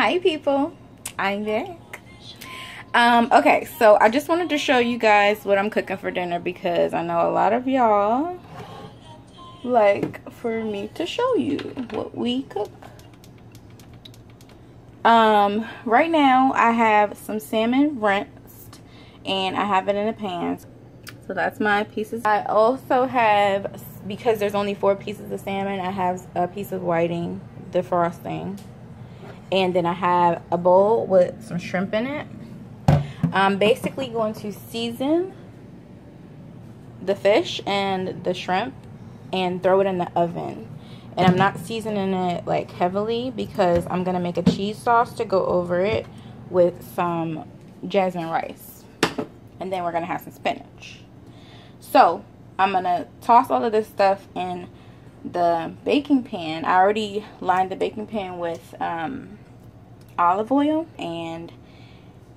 Hi people, I'm back. Okay, so I just wanted to show you guys what I'm cooking for dinner because I know a lot of y'all like for me to show you what we cook. Right now I have some salmon rinsed and I have it in a pan. So that's my pieces. I also have, because there's only 4 pieces of salmon, I have a piece of whiting, defrosting. And then I have a bowl with some shrimp in it. I'm basically going to season the fish and the shrimp and throw it in the oven. And I'm not seasoning it like heavily because I'm going to make a cheese sauce to go over it with some jasmine rice. And then we're going to have some spinach. So I'm going to toss all of this stuff in the baking pan. I already lined the baking pan with olive oil, and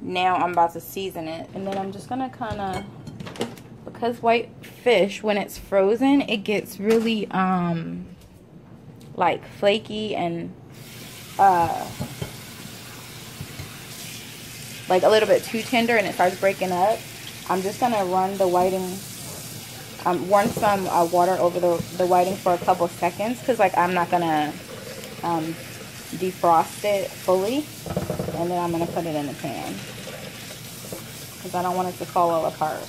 now I'm about to season it. And then I'm just gonna kind of, because white fish when it's frozen it gets really like flaky and like a little bit too tender and it starts breaking up. I'm just gonna run the whiting, run some water over the whiting for a couple seconds because like I'm not gonna defrost it fully, and then I'm going to put it in the pan because I don't want it to fall all apart.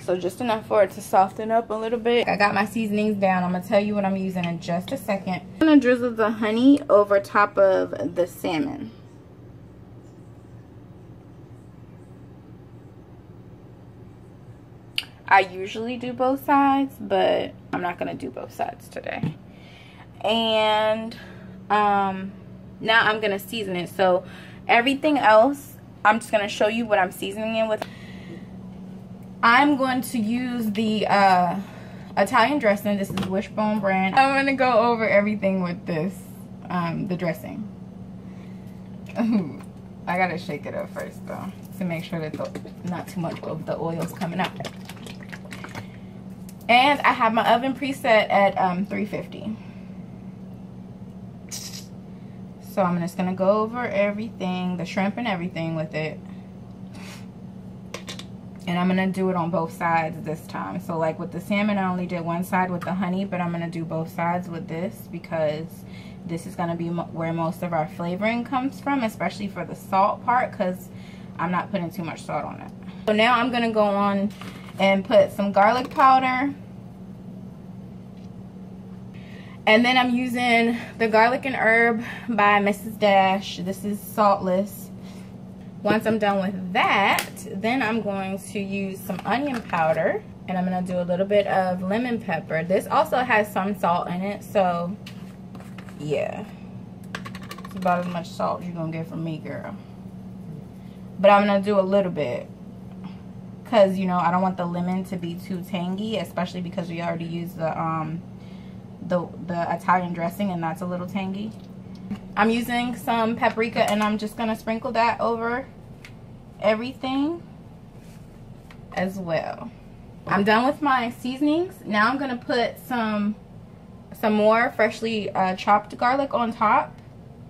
So just enough for it to soften up a little bit. I got my seasonings down. I'm going to tell you what I'm using in just a second. I'm going to drizzle the honey over top of the salmon. I usually do both sides, but I'm not going to do both sides today. And now I'm going to season it. So everything else, I'm just going to show you what I'm seasoning it with. I'm going to use the Italian dressing. This is Wishbone brand. I'm going to go over everything with this, the dressing. Ooh, I got to shake it up first though to make sure that not too much of the oil is coming out. And I have my oven preset at 350. So I'm just going to go over everything, the shrimp and everything with it. And I'm going to do it on both sides this time. So like with the salmon, I only did one side with the honey, but I'm going to do both sides with this because this is going to be where most of our flavoring comes from, especially for the salt part because I'm not putting too much salt on it. So now I'm going to go on and put some garlic powder. And then I'm using the garlic and herb by Mrs. Dash. This is saltless. Once I'm done with that, then I'm going to use some onion powder. And I'm going to do a little bit of lemon pepper. This also has some salt in it, so yeah. It's about as much salt you're going to get from me, girl. But I'm going to do a little bit. Because, you know, I don't want the lemon to be too tangy, especially because we already used the Italian dressing and that's a little tangy. I'm using some paprika and I'm just going to sprinkle that over everything as well. I'm done with my seasonings. Now I'm going to put some more freshly chopped garlic on top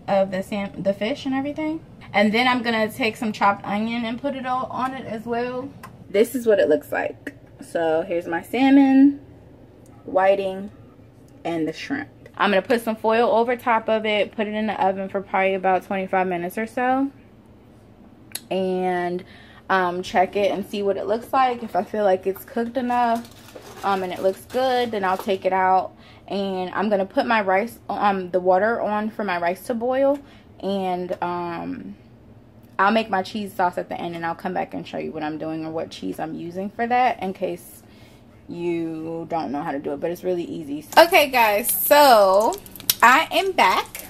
of the fish and everything. And then I'm going to take some chopped onion and put it all on it as well. This is what it looks like. So here's my salmon, whiting, and the shrimp. I'm going to put some foil over top of it, put it in the oven for probably about 25 minutes or so. And check it and see what it looks like. If I feel like it's cooked enough and it looks good, then I'll take it out. And I'm going to put my rice, the water on for my rice to boil. And I'll make my cheese sauce at the end and I'll come back and show you what I'm doing or what cheese I'm using for that in case you don't know how to do it, but it's really easy. Okay guys, so I am back.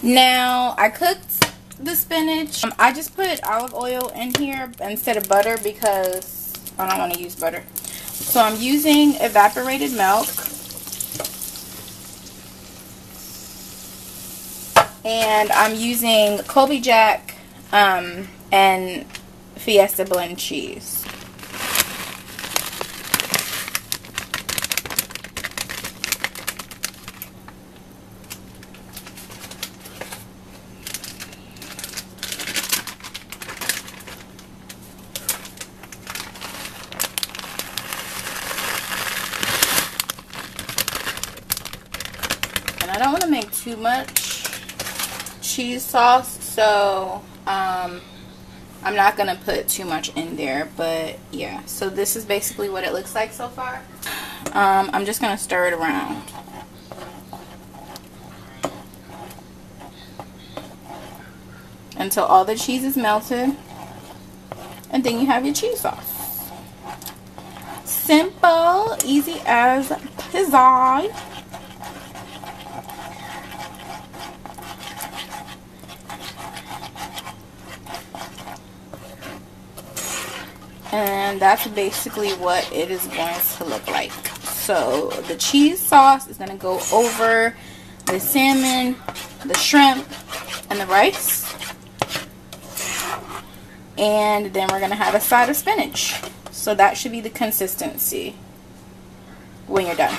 Now I cooked the spinach. I just put olive oil in here instead of butter because I don't want to use butter. So I'm using evaporated milk. And I'm using Colby Jack and Fiesta blend cheese. And I don't want to make too much cheese sauce, so I'm not gonna put too much in there, but yeah. So this is basically what it looks like so far. I'm just gonna stir it around until all the cheese is melted, and then you have your cheese sauce. Simple, easy as pie. And that's basically what it is going to look like. So the cheese sauce is going to go over the salmon, the shrimp, and the rice. And then we're going to have a side of spinach. So that should be the consistency when you're done.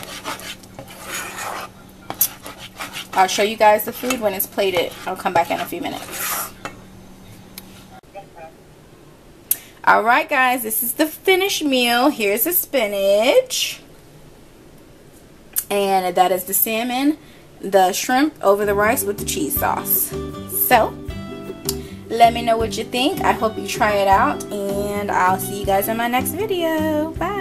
I'll show you guys the food when it's plated. I'll come back in a few minutes. Alright guys, this is the finished meal. Here's the spinach. And that is the salmon, the shrimp over the rice with the cheese sauce. So, let me know what you think. I hope you try it out. And I'll see you guys in my next video. Bye.